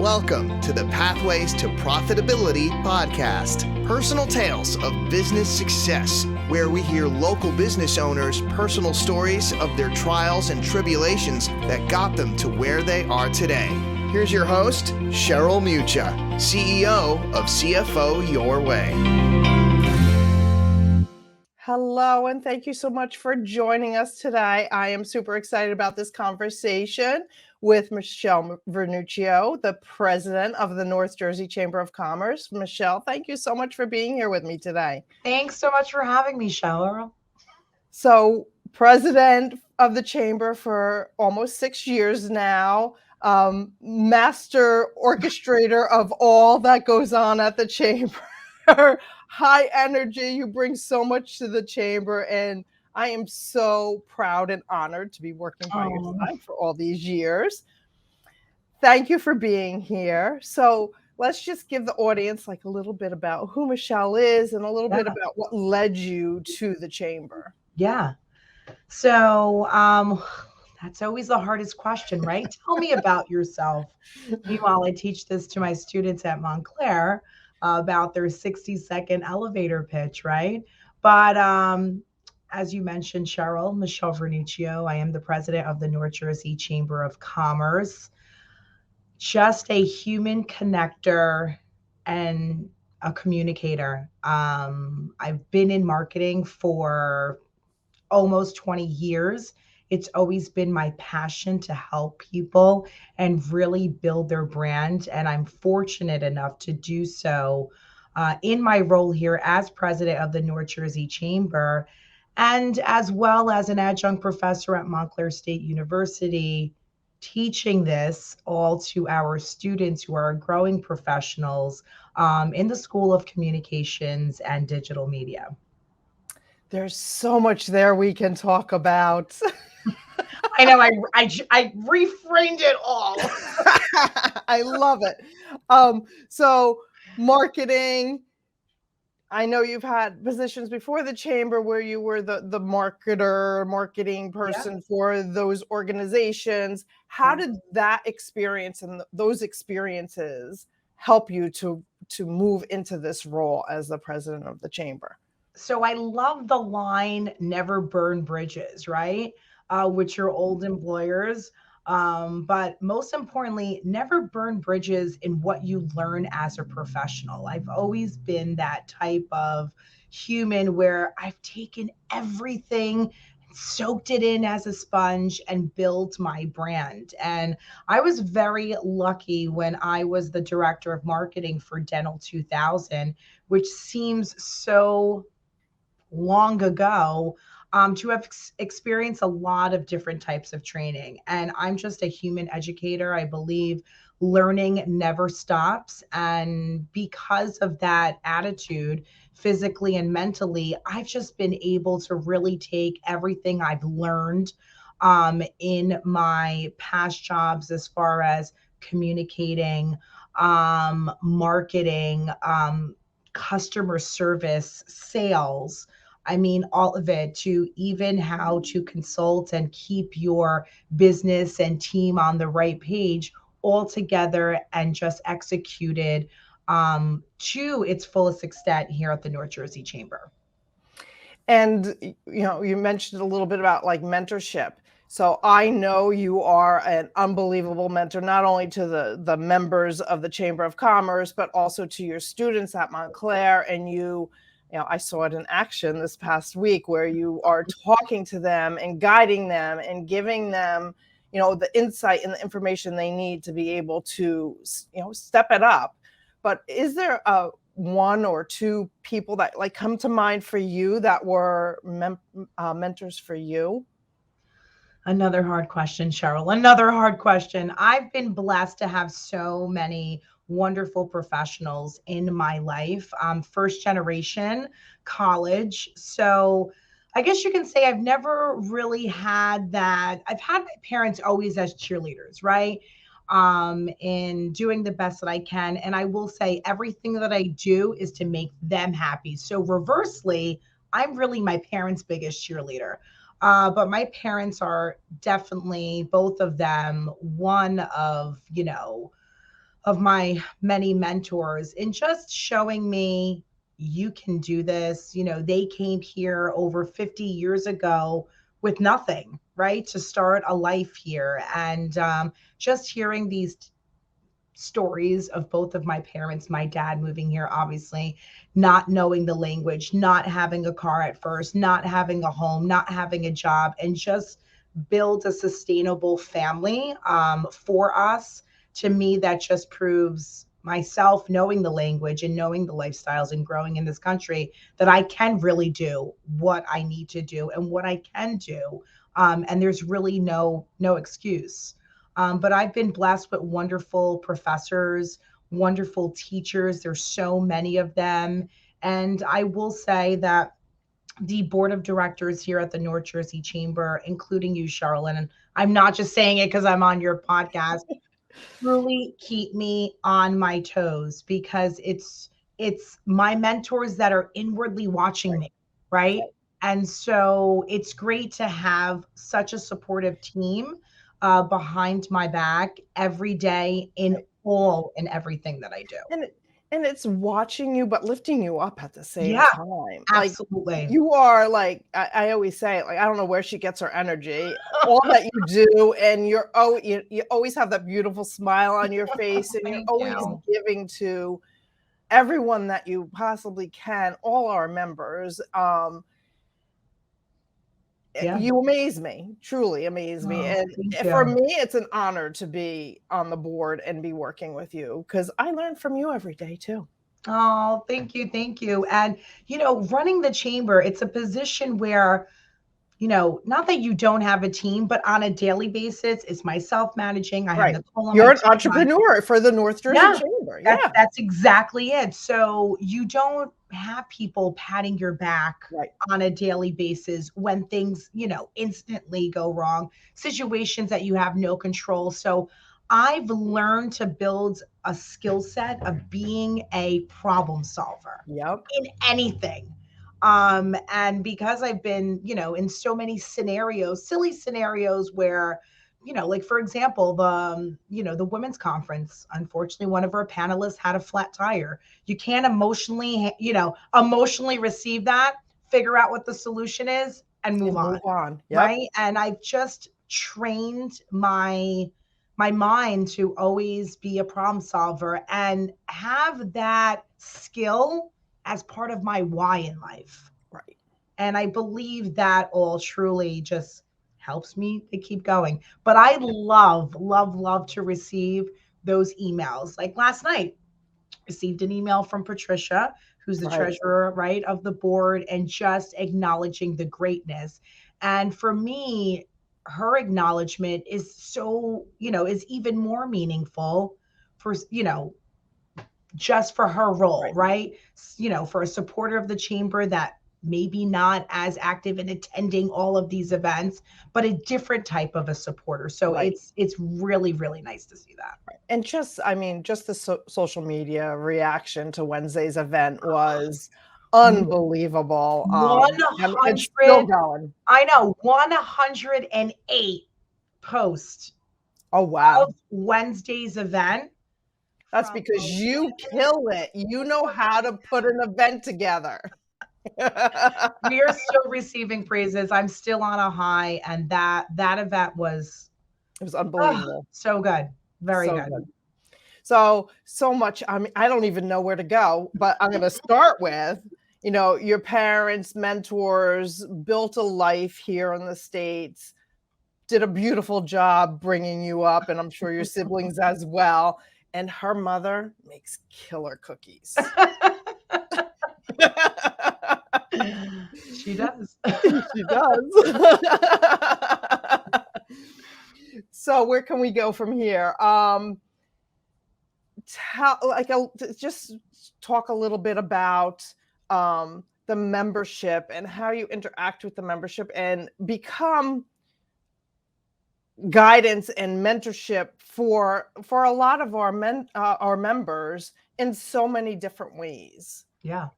Welcome to the Pathways to Profitability podcast, personal tales of business success, where we hear local business owners' personal stories of their trials and tribulations that got them to where they are today. Here's your host, Cheryl Mucha, CEO of CFO Your Way. Hello, and thank you so much for joining us today. I am super excited about this conversation with Michelle Vernuccio, the president of the North Jersey Chamber of Commerce. Michelle, thank you so much for being here with me today. Thanks so much for having me, Cheryl. So, president of the Chamber for almost 6 years now, master orchestrator of all that goes on at the Chamber. High energy, you bring so much to the Chamber, and I am so proud and honored to be working by your side for all these years. Thank you for being here. So let's just give the audience like a little bit about who Michelle is and a little bit about what led you to the Chamber. Yeah. So that's always the hardest question, right? Tell me about yourself. Meanwhile, I teach this to my students at Montclair about their 60-second elevator pitch, right? But as you mentioned, Cheryl, Michelle Vernuccio, I am the president of the North Jersey Chamber of Commerce. Just a human connector and a communicator. I've been in marketing for almost 20 years. It's always been my passion to help people and really build their brand. And I'm fortunate enough to do so in my role here as president of the North Jersey Chamber, and as well as an adjunct professor at Montclair State University, teaching this all to our students who are growing professionals in the School of Communications and Digital Media. There's so much there we can talk about. I know, I reframed it all. I love it. So marketing, I know you've had positions before the Chamber where you were the marketing person for those organizations. How did that experience and those experiences help you to move into this role as the president of the Chamber? So I love the line, never burn bridges, right? With your old employers. But most importantly, never burn bridges in what you learn as a professional. I've always been that type of human where I've taken everything, soaked it in as a sponge, and built my brand. And I was very lucky when I was the director of marketing for Dental 2000, which seems so long ago, to have experienced a lot of different types of training. And I'm just a human educator. I believe learning never stops. And because of that attitude, physically and mentally, I've just been able to really take everything I've learned in my past jobs as far as communicating, marketing, customer service, sales. I mean, all of it, to even how to consult and keep your business and team on the right page all together and just executed to its fullest extent here at the North Jersey Chamber. And, you mentioned a little bit about like mentorship. So I know you are an unbelievable mentor, not only to the members of the Chamber of Commerce, but also to your students at Montclair. And I saw it in action this past week where you are talking to them and guiding them and giving them, the insight and the information they need to be able to, step it up. But is there one or two people that like come to mind for you that were mentors for you? Another hard question, Cheryl. Another hard question. I've been blessed to have so many wonderful professionals in my life. First generation college. So I guess you can say I've never really had that. I've had my parents always as cheerleaders, right? In doing the best that I can. And I will say everything that I do is to make them happy. So reversely, I'm really my parents' biggest cheerleader. But my parents are definitely, both of them, one of, of my many mentors in just showing me you can do this. They came here over 50 years ago with nothing, right? To start a life here. And just hearing these stories of both of my parents, my dad moving here, obviously, not knowing the language, not having a car at first, not having a home, not having a job, and just build a sustainable family for us. To me, that just proves myself knowing the language and knowing the lifestyles and growing in this country that I can really do what I need to do and what I can do. And there's really no excuse. But I've been blessed with wonderful professors, wonderful teachers. There's so many of them. And I will say that the board of directors here at the North Jersey Chamber, including you, Charlotte, and I'm not just saying it because I'm on your podcast, truly keep me on my toes, because it's my mentors that are inwardly watching me, right? And so it's great to have such a supportive team behind my back every day in all and everything that I do. And it's watching you, but lifting you up at the same Yeah, time. absolutely. You are like, I always say, like, I don't know where she gets her energy, all that you do. And you always have that beautiful smile on your face, and you're Thank always you. giving to everyone that you possibly can, all our members. Yeah. You amaze me, truly amaze me. Oh, And thank for you. me, it's an honor to be on the board and be working with you, because I learn from you every day too. Oh, thank you. Thank you. And, running the chamber, it's a position where, not that you don't have a team, but on a daily basis, it's myself managing. I have Right. Nicole on You're my an team. entrepreneur for the North Jersey Yeah, Chamber. that's Yeah. that's exactly it. So you don't have people patting your back Right. on a daily basis when things, instantly go wrong, situations that you have no control. So I've learned to build a skill set of being a problem solver Yep. in anything. And because I've been, in so many scenarios, silly scenarios where, like for example, the women's conference, unfortunately, one of our panelists had a flat tire. You can't emotionally receive that, figure out what the solution is, and move And on. move on. Yep. Right. And I've just trained my mind to always be a problem solver and have that skill as part of my why in life. Right. And I believe that all truly just helps me to keep going. But I love, love, love to receive those emails. Like last night, received an email from Patricia, who's the Right. treasurer, right, of the board, and just acknowledging the greatness. And for me, her acknowledgement is so, is even more meaningful for, just for her role, right? For a supporter of the chamber that maybe not as active in attending all of these events, but a different type of a supporter. So Right. it's really, really nice to see that. And just the social media reaction to Wednesday's event was unbelievable. I mean, it's still 100, going. I know, 108 posts Oh, wow. of Wednesday's event. That's From because you kill it. You know how to put an event together. we are still receiving praises. I'm still on a high, and that event was It was unbelievable. so good. Very So good. good. So much. I mean, I don't even know where to go, but I'm going to start with, your parents, mentors, built a life here in the States, did a beautiful job bringing you up, and I'm sure your siblings as well. And her mother makes killer cookies. She does. She does. So where can we go from here? Just talk a little bit about the membership and how you interact with the membership and become guidance and mentorship for a lot of our members in so many different ways. Yeah.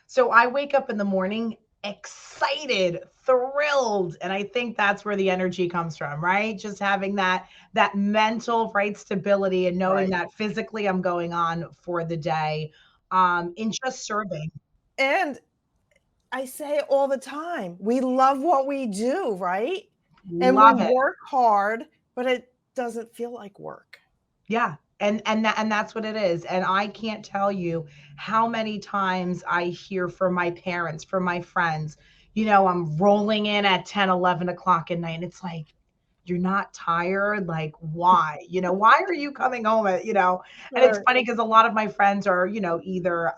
So I wake up in the morning excited, thrilled. And I think that's where the energy comes from, right? Just having that mental right stability and knowing Right. that physically I'm going on for the day, in just serving. And I say it all the time, we love what we do, right? And we Love it. work hard, but it doesn't feel like work. Yeah. And that's what it is. And I can't tell you how many times I hear from my parents, from my friends, I'm rolling in at 10, 11 o'clock at night. And it's like, you're not tired. Like, why? Why are you coming home and it's Right. funny because a lot of my friends are, either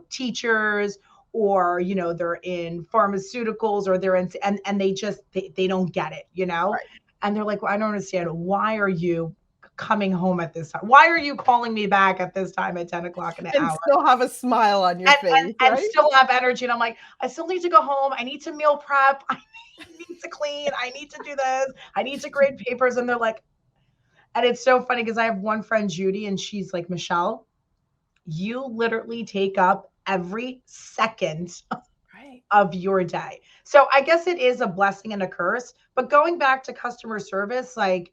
teachers, or they're in pharmaceuticals, or they're in, and they don't get it. Right. And they're like, well, I don't understand. Why are you coming home at this time? Why are you calling me back at this time at 10 o'clock in an And hour? still have a smile on your face, And right? still have energy. And I'm like, I still need to go home. I need to meal prep. I need to clean. I need to do this. I need to grade papers. And they're like, and it's so funny because I have one friend, Judy, and she's like, Michelle, you literally take up every second Right. of your day. So I guess it is a blessing and a curse. But going back to customer service, like,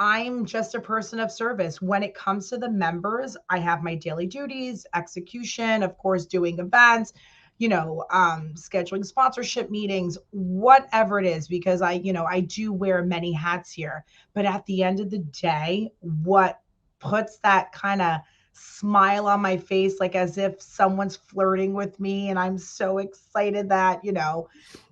I'm just a person of service. When it comes to the members, I have my daily duties, execution, of course, doing events, scheduling sponsorship meetings, whatever it is, because I do wear many hats here. But at the end of the day, what puts that kind of smile on my face, like as if someone's flirting with me, and I'm so excited that,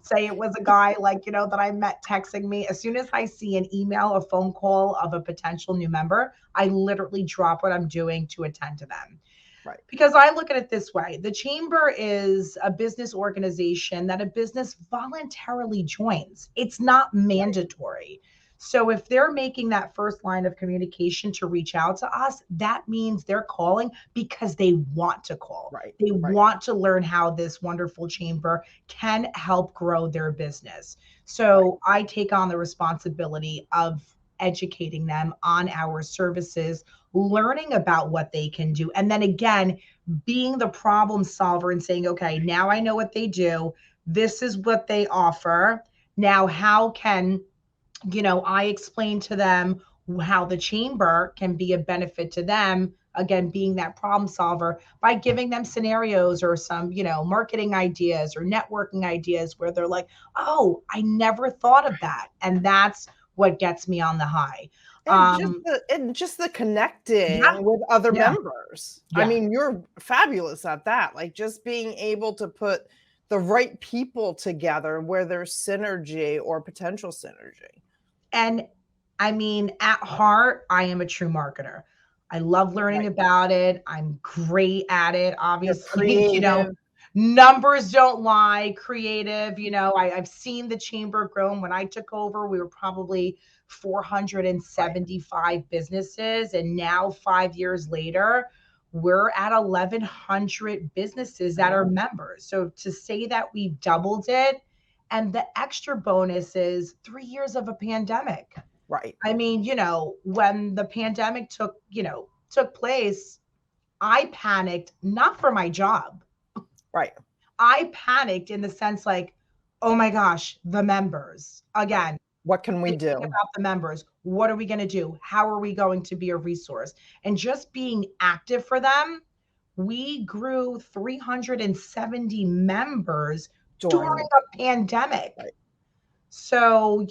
say it was a guy like, that I met texting me. As soon as I see an email, a phone call of a potential new member, I literally drop what I'm doing to attend to them. Right. Because I look at it this way, the chamber is a business organization that a business voluntarily joins. It's not mandatory. So if they're making that first line of communication to reach out to us, that means they're calling because they want to call. Right. They Right. want to learn how this wonderful chamber can help grow their business. So I take on the responsibility of educating them on our services, learning about what they can do. And then again, being the problem solver and saying, okay, now I know what they do. This is what they offer. Now, how can, I explain to them how the chamber can be a benefit to them. Again, being that problem solver by giving them scenarios or some, marketing ideas or networking ideas where they're like, oh, I never thought of that. And that's what gets me on the high. And just the Yeah, connecting with other yeah, members. I yeah. mean, you're fabulous at that. Like just being able to put the right people together where there's synergy or potential synergy. And I mean, at heart, I am a true marketer. I love learning Right. about it. I'm great at it. You're Obviously, creative. numbers don't lie, creative. I've seen the chamber grow. When I took over, we were probably Right. 475 businesses. And now, 5 years later, we're at 1,100 businesses that are Yeah. members. So to say that we've doubled it, and the extra bonus is 3 years of a pandemic. Right. I mean, when the pandemic took place, I panicked not for my job. Right. I panicked in the sense like, oh my gosh, the members. Right. Again, What can we thinking do? about the members. What are we going to do? How are we going to be a resource? And just being active for them, we grew 370 members during During a pandemic. Right. So,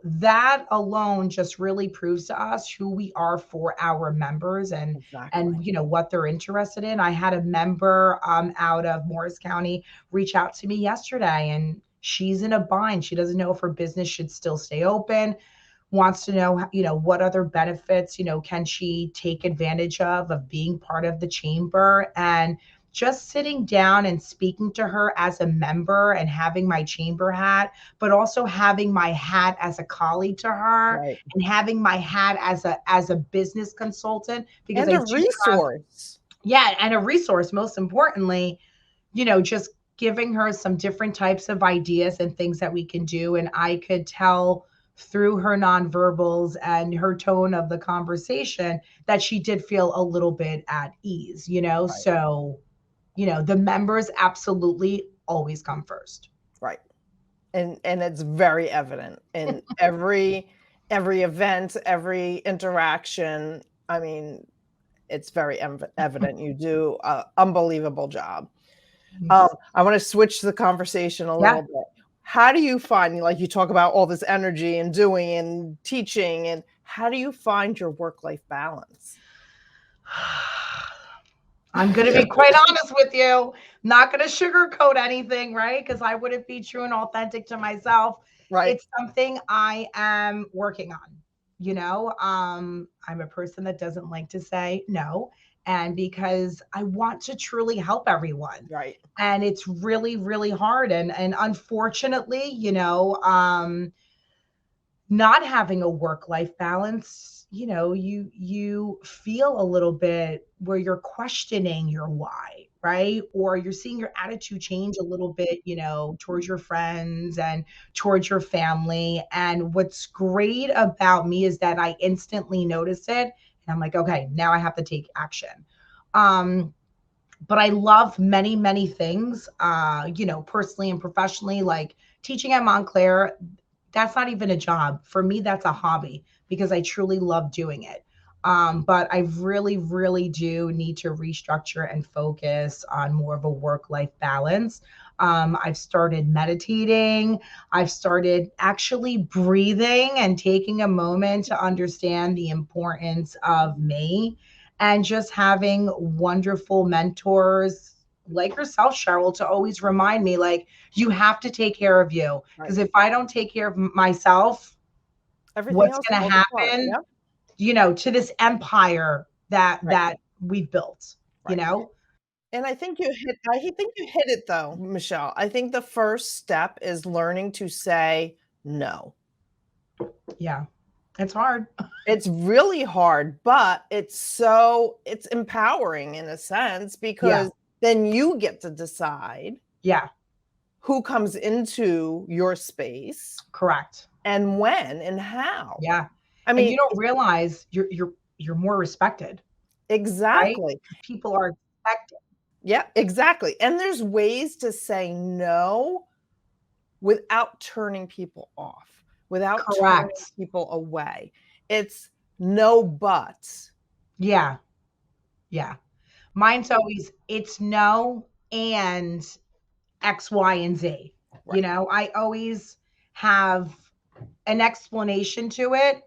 that alone just really proves to us who we are for our members and Exactly. what they're interested in. I had a member out of Morris County reach out to me yesterday, and she's in a bind. She doesn't know if her business should still stay open, wants to know, what other benefits, can she take advantage of being part of the chamber. And just sitting down and speaking to her as a member and having my chamber hat, but also having my hat as a colleague to her Right. and having my hat as a business consultant, because And I a do have, resource. yeah, and a resource, most importantly, just giving her some different types of ideas and things that we can do. And I could tell through her nonverbals and her tone of the conversation that she did feel a little bit at ease. Right. So, the members absolutely always come first. Right. And it's very evident in every event, every interaction. I mean, it's very evident you do an unbelievable job. I want to switch the conversation a Yeah. little bit. How do you find, like you talk about all this energy and doing and teaching, and how do you find your work-life balance? I'm going to be quite honest with you. Not going to sugarcoat anything, right? Because I wouldn't be true and authentic to myself. Right. It's something I am working on. I'm a person that doesn't like to say no. And because I want to truly help everyone. Right. And it's really, really hard. And unfortunately, not having a work-life balance, you feel a little bit where you're questioning your why, right? Or you're seeing your attitude change a little bit, towards your friends and towards your family. And what's great about me is that I instantly notice it and I'm like, okay, now I have to take action. But I love many, many things, personally and professionally, like teaching at Montclair. That's not even a job. For me, that's a hobby because I truly love doing it. But I really, really do need to restructure and focus on more of a work-life balance. I've started meditating. I've started actually breathing and taking a moment to understand the importance of me and just having wonderful mentors like yourself, Cheryl, to always remind me, like, you have to take care of you. Because if I don't take care of myself, Everything what's else going to falls apart. happen, Yep. to this empire that we've built, Right. And I think you hit it though, Michelle. I think the first step is learning to say no. Yeah. It's hard. It's really hard, but it's empowering in a sense because then you get to decide who comes into your space. Correct. And when and how. Yeah. I mean, and you don't realize you're more respected. exactly. Right? People are expected. Yeah, exactly. And there's ways to say no without turning people off, without turning people away. It's no buts. Yeah. Yeah. Mine's always, it's no and X, Y, and Z. Right. I always have an explanation to it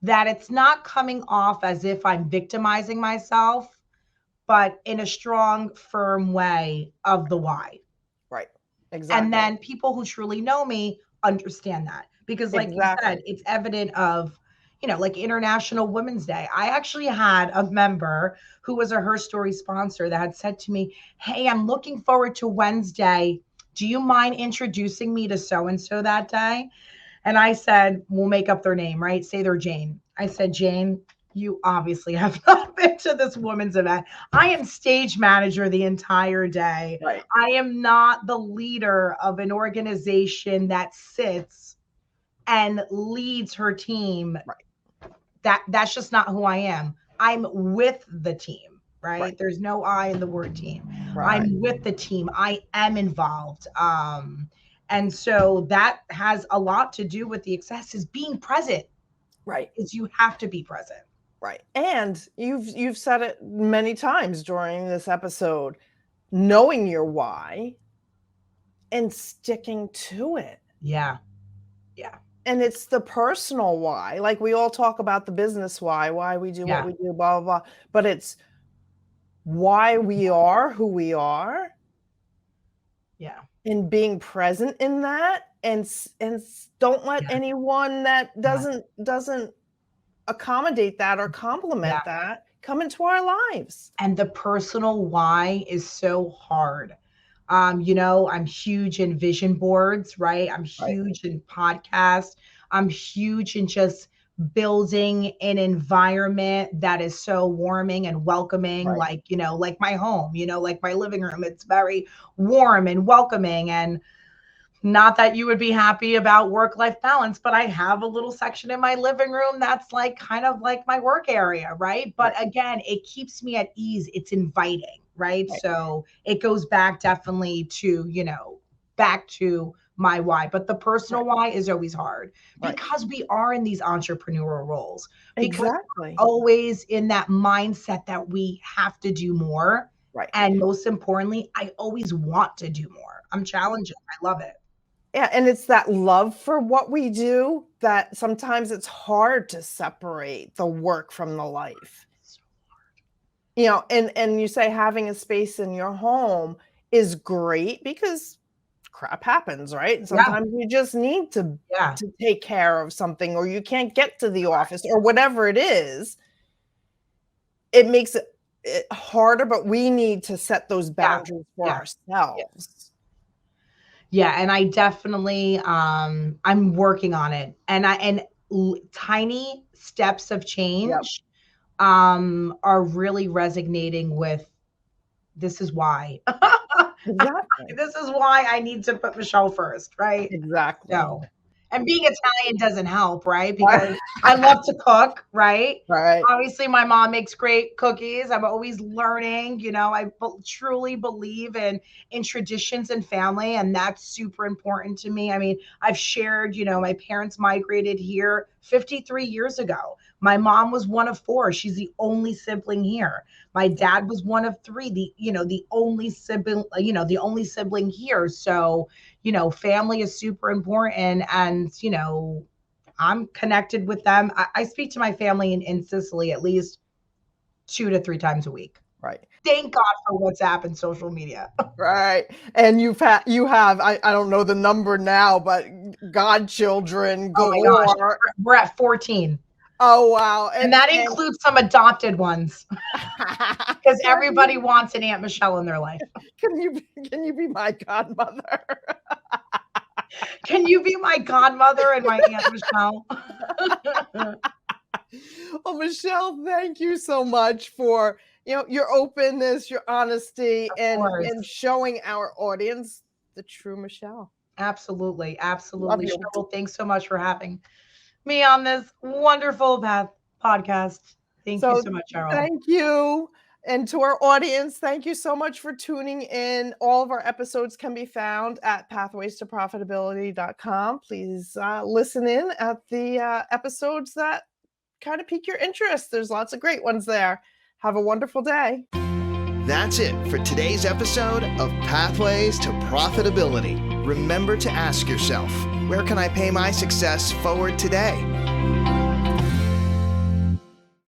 that it's not coming off as if I'm victimizing myself, but in a strong, firm way of the why. Right. Exactly. And then people who truly know me understand that because, like you said, it's evident of, like International Women's Day. I actually had a member who was a Her Story sponsor that had said to me, hey, I'm looking forward to Wednesday. Do you mind introducing me to so-and-so that day? And I said, we'll make up their name, right? Say they're Jane. I said, Jane, you obviously have not been to this woman's event. I am stage manager the entire day. Right. I am not the leader of an organization that sits and leads her team. Right. That's just not who I am. I'm with the team, right? There's no I in the word team. Right. I'm with the team. I am involved. And so that has a lot to do with the success is being present. Right. Is you have to be present. Right. And you've said it many times during this episode, knowing your why and sticking to it. Yeah. Yeah. And it's the personal why. Like we all talk about the business why we do what we do, blah, blah, blah. But it's why we are who we are. Yeah. And being present in that and don't let anyone that doesn't accommodate that or compliment that come into our lives. And the personal why is so hard. I'm huge in vision boards, right? I'm huge in podcasts. I'm huge in just building an environment that is so warming and welcoming, like my home, like my living room. It's very warm and welcoming. And not that you would be happy about work-life balance, but I have a little section in my living room that's like kind of like my work area, right? But again, it keeps me at ease. It's inviting, right? So it goes back definitely to, back to my why. But the personal why is always hard Right. because we are in these entrepreneurial roles. Because Exactly. always in that mindset that we have to do more. Right. And most importantly, I always want to do more. I'm challenging. I love it. Yeah, and it's that love for what we do that sometimes it's hard to separate the work from the life. You know, and you say having a space in your home is great because crap happens, right? Yeah. Sometimes you just need to take care of something, or you can't get to the office, or whatever it is. It makes it harder, but we need to set those boundaries for ourselves. Yeah, and I definitely I'm working on it. And tiny steps of change are really resonating with this is why. Exactly. This is why I need to put Michelle first, right? Exactly. So, and being Italian doesn't help, right? Because I love to cook, right? Right. Obviously, my mom makes great cookies. I'm always learning. You know, I truly believe in traditions and family, and that's super important to me. I mean, I've shared, you know, my parents migrated here 53 years ago. My mom was one of 4. She's the only sibling here. My dad was one of 3, the only sibling here. So, you know, family is super important. And, you know, I'm connected with them. I speak to my family in Sicily at least 2 to 3 times a week. Right. Thank God for WhatsApp and social media. Right. And you have, I don't know the number now, but godchildren Oh my gosh. galore. We're at 14. Oh, wow. And that includes some adopted ones. Because everybody wants an Aunt Michelle in their life. Can you be my godmother? Can you be my godmother and my Aunt Michelle? Well, Michelle, thank you so much for, you know, your openness, your honesty, and showing our audience the true Michelle. Absolutely. Absolutely. Cheryl, thanks so much for having me on this wonderful podcast. Thank you so much, Cheryl. Thank you. And to our audience, thank you so much for tuning in. All of our episodes can be found at pathwaystoprofitability.com. Please listen in at the episodes that kind of pique your interest. There's lots of great ones there. Have a wonderful day. That's it for today's episode of Pathways to Profitability. Remember to ask yourself, where can I pay my success forward today?